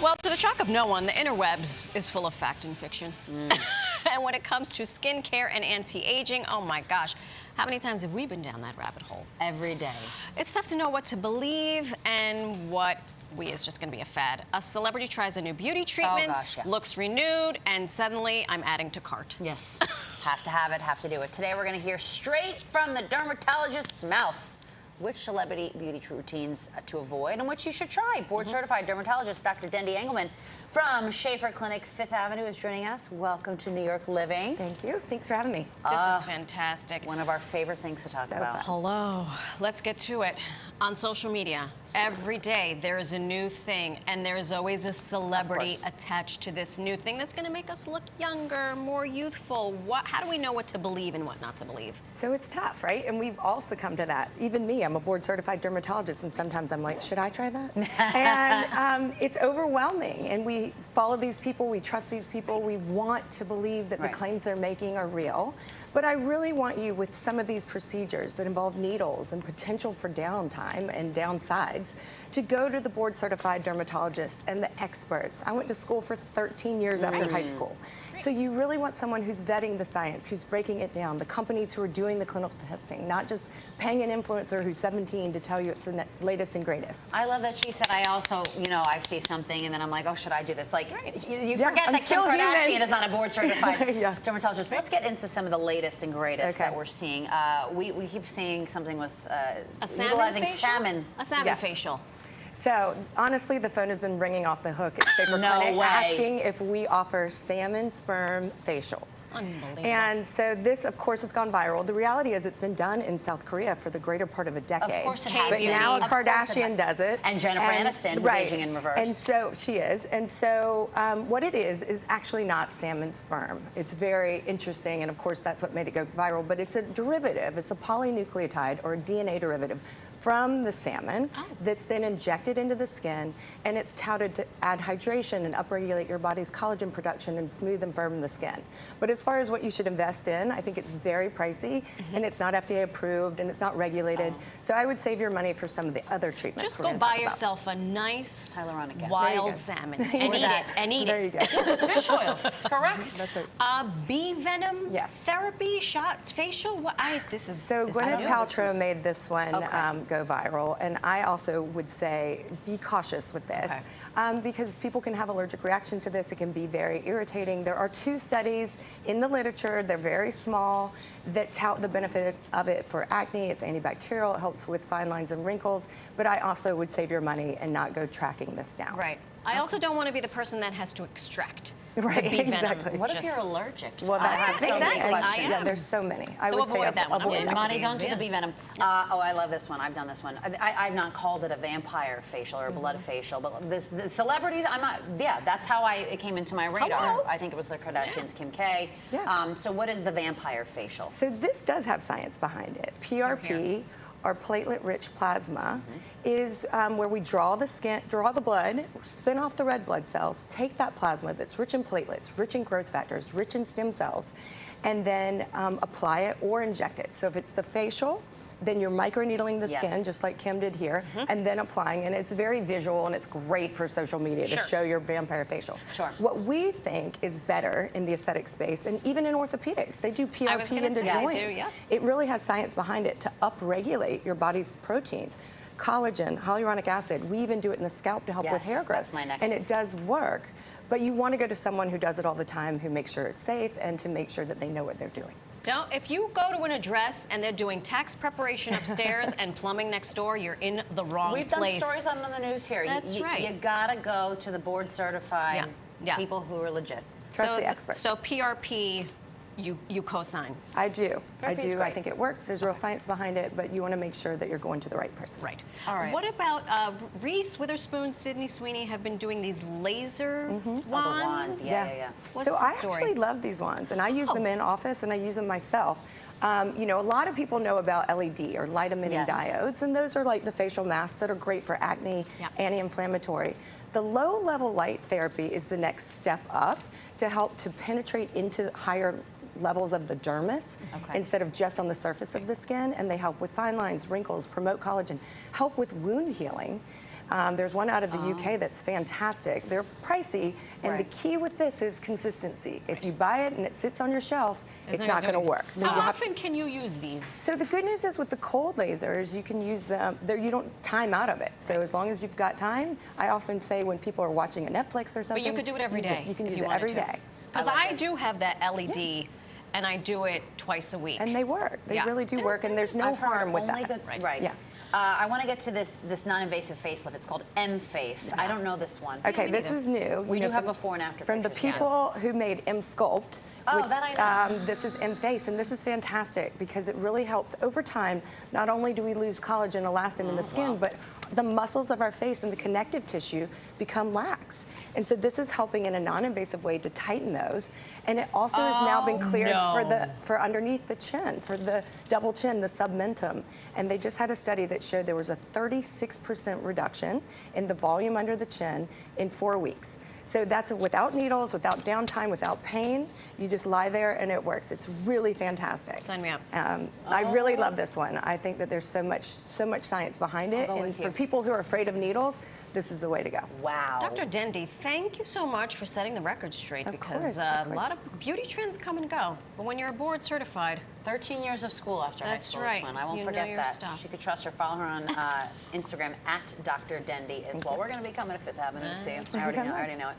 Well, to the shock of no one, the interwebs is full of fact and fiction. And when it comes to skincare and anti-aging, oh my gosh, how many times have we been down that rabbit hole? Every day. It's tough to know what to believe and what is just going to be a fad. A celebrity tries a new beauty treatment, looks renewed, and suddenly I'm adding to cart. Yes. Have to have it, have to do it. Today we're going to hear straight from the dermatologist's mouth which celebrity beauty routines to avoid and which you should try. Board-certified dermatologist Dr. Dendy Engelman from Schaefer Clinic, 5th Avenue is joining us. Welcome to New York Living. Thank you. Thanks for having me. This is fantastic. One of our favorite things to talk about. Hello. Let's get to it. On social media, every day there is a new thing, and there is always a celebrity attached to this new thing that's going to make us look younger, more youthful. How do we know what to believe and what not to believe? So it's tough, right? And we've all succumbed to that. Even me, I'm a board-certified dermatologist, and sometimes I'm like, should I try that? And it's overwhelming. And we follow these people, we trust these people, we want to believe that the claims they're making are real. But I really want you, with some of these procedures that involve needles and potential for downtime and downsides, to go to the board-certified dermatologists and the experts. I went to school for 13 years after high school. So you really want someone who's vetting the science, who's breaking it down, the companies who are doing the clinical testing, not just paying an influencer who's 17 to tell you it's the latest and greatest. I love that she said, I also, you know, I see something and then I'm like, oh, should I do this? Like, you forget that Kim Kardashian is not a board-certified dermatologist. So let's get into some of the latest and greatest that we're seeing. We keep seeing something with utilizing salmon. A salmon facial. So, honestly, the phone has been ringing off the hook at Schaefer Clinic asking if we offer salmon sperm facials. Unbelievable. And so this, of course, has gone viral. The reality is it's been done in South Korea for the greater part of a decade. Of course it has. But now a Kardashian does it. And Jennifer Aniston who's aging in reverse. And so she is. And so what it is actually not salmon sperm. It's very interesting, and of course that's what made it go viral. But it's a derivative. It's a polynucleotide or a DNA derivative from the salmon that's then injected into the skin, and it's touted to add hydration and upregulate your body's collagen production and smooth and firm the skin. But as far as what you should invest in, I think it's very pricey, and it's not FDA approved, and it's not regulated. So I would save your money for some of the other treatments. Just go buy yourself a nice hyaluronic wild salmon and eat it. And eat there it. You go. Fish oils, correct? That's right. Bee venom therapy, shots, facial. This is so Gwyneth Paltrow made this one go viral, and I also would say be cautious with this because people can have allergic reaction to this. It can be very irritating. There are 2 studies in the literature, they're very small, that tout the benefit of it for acne. It's antibacterial, it helps with fine lines and wrinkles, but I also would save your money and not go tracking this down. Right. I also don't want to be the person that has to extract Right, the bee venom. exactly. What if you're allergic? Well, that's so many questions. Yeah, there's so many. I would say avoid that one. Money, don't do the bee venom. Oh, I love this one. I've done this one. I've not called it a vampire facial or a blood facial, but the celebrities, I'm not. Yeah, that's how it came into my radar. I think it was the Kardashians, Kim K. So what is the vampire facial? So this does have science behind it. PRP, or platelet-rich plasma, is where we draw the blood, spin off the red blood cells, take that plasma that's rich in platelets, rich in growth factors, rich in stem cells, and then apply it or inject it. So if it's the facial, then you're microneedling the skin, just like Kim did here, and then applying. And it's very visual, and it's great for social media to show your vampire facial. What we think is better in the aesthetic space, and even in orthopedics, they do PRP into joints. It really has science behind it to upregulate your body's proteins. Collagen, hyaluronic acid, we even do it in the scalp to help with hair growth. That's my next. And it does work. But you want to go to someone who does it all the time, who makes sure it's safe, and to make sure that they know what they're doing. If you go to an address and they're doing tax preparation upstairs and plumbing next door, you're in the wrong place. We've done stories on the news here. That's right. You gotta go to the board-certified people who are legit. Trust the experts. So PRP, you co-sign. I do. I do. I think it works. There's real science behind it, but you want to make sure that you're going to the right person. Right. All right. What about Reese Witherspoon, Sydney Sweeney have been doing these laser wands? The wands. Yeah. So I actually love these wands, and I use them in office, and I use them myself. You know, a lot of people know about LED or light emitting diodes, and those are like the facial masks that are great for acne, anti-inflammatory. The low-level light therapy is the next step up to help to penetrate into higher levels of the dermis instead of just on the surface of the skin, and they help with fine lines, wrinkles, promote collagen, help with wound healing. There's one out of the UK that's fantastic. They're pricey, and the key with this is consistency. If you buy it and it sits on your shelf, it's not going to work. So how often can you use these? So the good news is with the cold lasers, you can use them, you don't time out of it. So as long as you've got time, I often say when people are watching a Netflix or something. But you could do it every day. You can use it every day. Because I do have that LED. And I do it twice a week. And they work. They really do work, and there's no harm with that. Right. Yeah. I want to get to this non-invasive facelift. It's called M-Face. I don't know this one. Okay, this is new. We do have before and after From the people who made M-Sculpt. That I know. This is M-Face, and this is fantastic because it really helps over time. Not only do we lose collagen, elastin in the skin, but the muscles of our face and the connective tissue become lax. And so this is helping in a non-invasive way to tighten those. And it also has now been cleared for underneath the chin, for the double chin, the submentum. And they just had a study that showed there was a 36% reduction in the volume under the chin in 4 weeks. So that's without needles, without downtime, without pain. You just lie there and it works. It's really fantastic. Sign me up. I really love this one. I think that there's so much science behind it. And for people who are afraid of needles, this is the way to go. Wow. Dr. Dendy, thank you so much for setting the record straight because a lot of beauty trends come and go. But when you're board certified, 13 years of school after high school. Right. I won't forget that. She could trust her. Follow her on Instagram at Dr. Dendy as well. We're going to be coming to Fifth Avenue soon. I already know it.